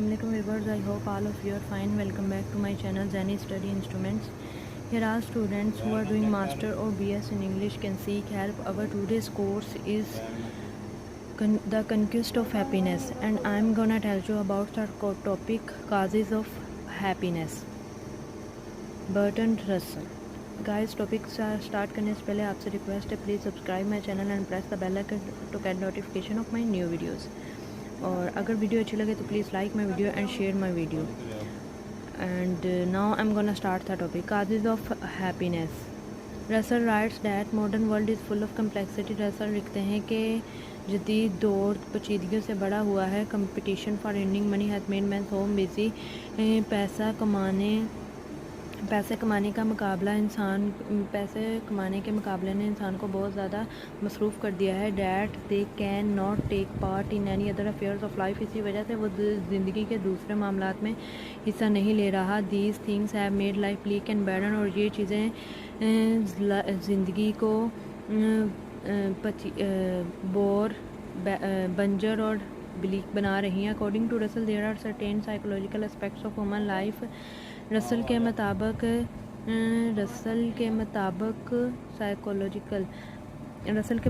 Assalamu alaikum viewers, I hope all of you are fine. Welcome back to my channel Zani Study Instruments. Here are students who are doing master or BS in English can seek help. Our today's course is the conquest of happiness, and I'm gonna tell you about the topic causes of happiness. Bertrand Russell. Guys, topic start करने से पहले आपसे request है, please subscribe my channel and press the bell icon to get notification of my new videos. और अगर video अच्छी लगे तो please like my video and share my video. And now I am gonna start the topic causes of happiness. Russell writes that modern world is full of complexity. Russell लिखते हैं कि जदीद दौर पेचीदगियों से बड़ा हुआ है. Competition for earning money has made man so busy. पैसे कमाने के मुकाबले ने इंसान को बहुत ज़्यादा मसरूफ़ कर दिया है. That they can not take part in any other affairs of life. इसी वजह से वो ज़िंदगी के दूसरे मामलात में हिस्सा नहीं ले रहा. These things have made life bleak and Baden. और ये चीज़ें ज़िंदगी को बोर बंजर और ब्लीक बना रही हैं. According to Russell there are certain psychological aspects of human life. Russell के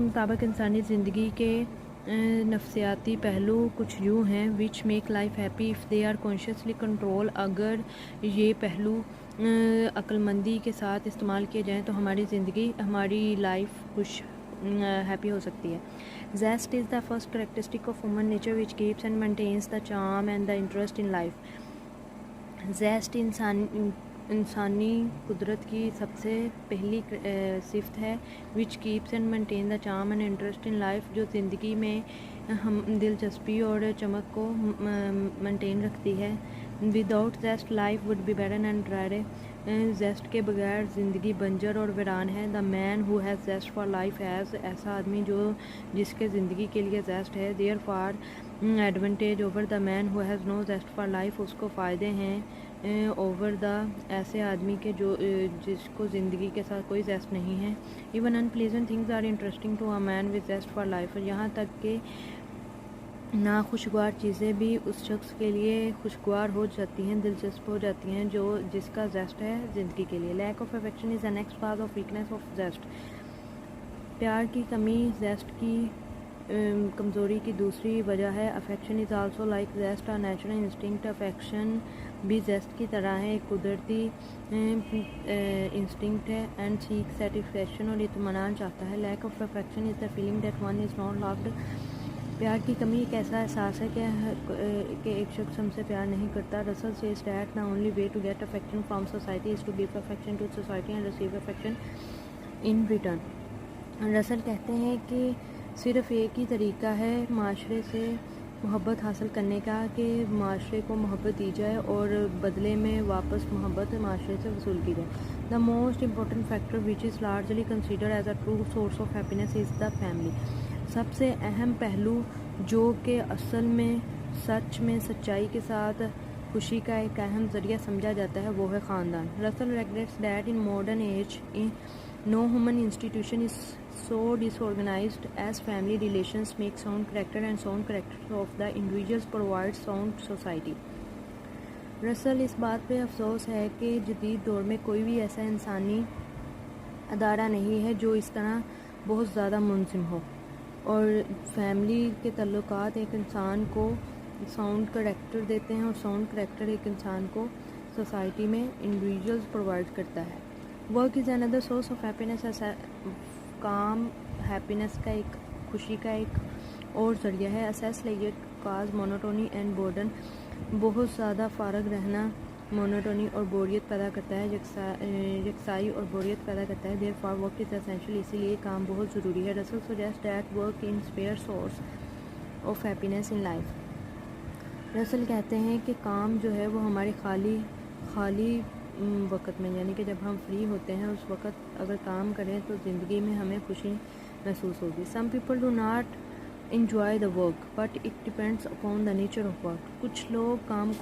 मुताबिक इंसानी ज़िंदगी के नफ्सियाती पहलू कुछ यूँ हैं. Which make life happy if they are consciously control. अगर ये पहलू अक्लमंदी के साथ इस्तेमाल किए जाएँ तो हमारी लाइफ खुश हैप्पी हो सकती है. Zest is the first characteristic of human nature which keeps and maintains the charm and the interest in life. Zest इंसानी कुदरत की सबसे पहली सिफ्त है. Which keeps and maintain the charm and interest in life, जो ज़िंदगी में हम दिलचस्पी और चमक को मेंटेन रखती है. Without zest life would be barren and dry. Zest के बगैर ज़िंदगी बंजर और वीरान है. The man who has zest for life has, ऐसा आदमी जिसके ज़िंदगी के लिए जेस्ट है. Therefore advantage over the man who has no zest for life, उसको फ़ायदे हैं ओवर द ऐसे आदमी के जिसको ज़िंदगी के साथ कोई जेस्ट नहीं है. Even unpleasant things are interesting to a man with zest for life. यहाँ तक कि नाखुशगवार चीज़ें भी उस शख्स के लिए खुशगवार हो जाती हैं, दिलचस्प हो जाती हैं जिसका जेस्ट है ज़िंदगी के लिए. Lack of affection is the next cause of weakness of zest. प्यार की कमी जेस्ट की कमज़ोरी की दूसरी वजह है. Affection is also like zest a natural instinct. Affection भी जेस्ट की तरह है, एक कुदरती इंस्टिंक्ट है. एंड सीक सेटिस्फेक्शन, और इत्मीनान चाहता है. Lack of affection is the feeling that one is not loved. प्यार की कमी एक ऐसा एहसास है कि एक शख्स हमसे प्यार नहीं करता. Russell says that the only way to get affection from society is to give affection to society and receive affection in return. Russell कहते हैं कि सिर्फ़ एक ही तरीका है माशरे से मोहब्बत हासिल करने का कि माशरे को मोहब्बत दी जाए और बदले में वापस मोहब्बत माशरे से वसूल की जाए. The most important factor which is largely considered as a true source of happiness is the family. सबसे अहम पहलू जो कि असल में सच में सच्चाई के साथ खुशी का एक अहम ज़रिया समझा जाता है, वो है ख़ानदान. Russell regrets that in modern age no human institution is so disorganized as family relations make sound character and sound character of the individuals provide sound society. Russell इस बात पे अफसोस है कि जदीद दौर में कोई भी ऐसा इंसानी अदारा नहीं है जो इस तरह बहुत ज़्यादा मुनज़िम हो. और फैमिली के तल्लुकात एक इंसान को साउंड करैक्टर देते हैं, और साउंड करैक्टर एक इंसान को सोसाइटी में इंडिविजुअल्स प्रोवाइड करता है. Work is another source of happiness. काम हैप्पीनेस का एक खुशी का एक और ज़रिया है. Assess layer cause monotony and Borden. बहुत ज़्यादा फ़ारग रहना मोनोटोनी और बोरियत पैदा करता है, यकसाई और बोरियत पैदा करता है. Therefore work is essential, इसीलिए काम बहुत ज़रूरी है. Russell suggest that work in spare source of happiness in life. Russell कहते हैं कि काम जो है वो हमारे खाली वक़्त में, यानी कि जब हम फ्री होते हैं उस वक़्त अगर काम करें तो ज़िंदगी में हमें खुशी महसूस होगी. Some people do not enjoy the work but it depends upon the nature of work. कुछ लोग काम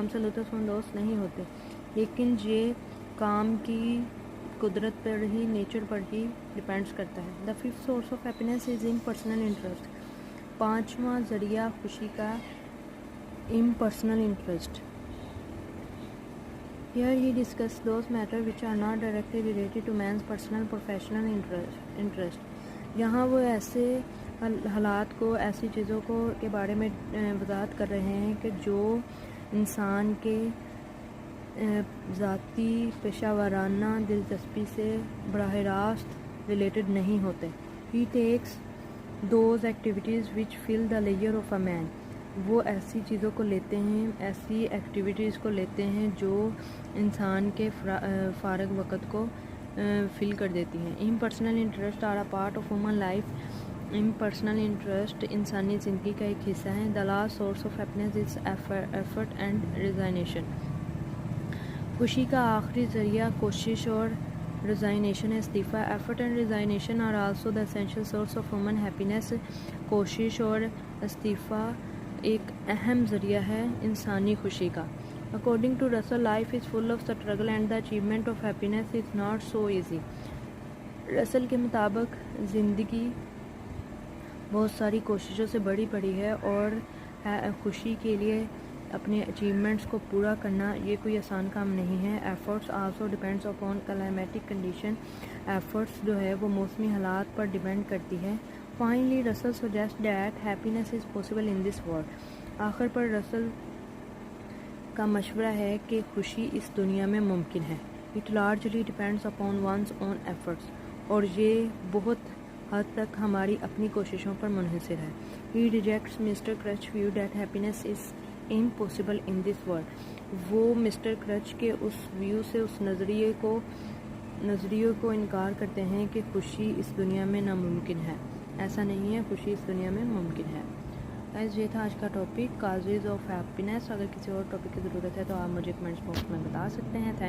से लुत्फ़अंदोज़ नहीं होते, लेकिन ये काम की कुदरत पर ही, नेचर पर ही डिपेंड्स करता है. The fifth source of happiness is in personal interest. पाँचवा ज़रिया खुशी का impersonal interest. Here he discussed those matters which are not directly related to man's personal professional interest. یہاں وہ ایسے حالات کو، ایسی چیزوں کو کے بارے میں وضاحت کر رہے ہیں کہ جو انسان کے ذاتی پیشہ ورانہ دلچسپی سے براہ راست ریلیٹڈ نہیں ہوتے. He takes those activities which fill the layer of a man. وہ ایسی چیزوں کو لیتے ہیں، ایسی ایکٹیویٹیز کو لیتے ہیں جو انسان کے فارغ وقت کو فل کر دیتی ہیں. Impersonal interest are a part of human life. Impersonal interest انسانی زندگی کا ایک حصہ ہے. The last source of happiness is effort and resignation. خوشی کا آخری ذریعہ کوشش اور ریزائنیشن استعفیٰ. Effort and resignation are also the essential source of human happiness. کوشش اور استعفیٰ ایک اہم ذریعہ ہے انسانی خوشی کا. According to Russell, life is full of struggle and the achievement of happiness is not so easy. رسل کے مطابق زندگی بہت ساری کوششوں سے بڑی پڑی ہے اور خوشی کے لیے اپنے اچیومنٹس کو پورا کرنا یہ کوئی آسان کام نہیں ہے. Efforts also depends upon climatic condition. Efforts جو ہے وہ موسمی حالات پر ڈپینڈ کرتی ہے. فائنلی رسل suggest that happiness is possible in this world. آخر پر رسل کا مشورہ ہے کہ خوشی اس دنیا میں ممکن ہے. It largely depends upon one's own efforts. اور یہ بہت حد تک ہماری اپنی کوششوں پر منحصر ہے. He rejects Mr Krutch view that happiness is impossible in this world. وہ مسٹر کرچ کے اس ویو سے، اس نظریے کو انکار کرتے ہیں کہ خوشی اس دنیا میں ناممکن ہے. ایسا نہیں ہے، خوشی اس دنیا میں ممکن ہے. گائز یہ تھا آج کا ٹاپک، کازز آف ہیپینس. اگر کسی اور ٹاپک کی ضرورت ہے تو آپ مجھے کمنٹس باکس میں بتا سکتے ہیں. تھینکس.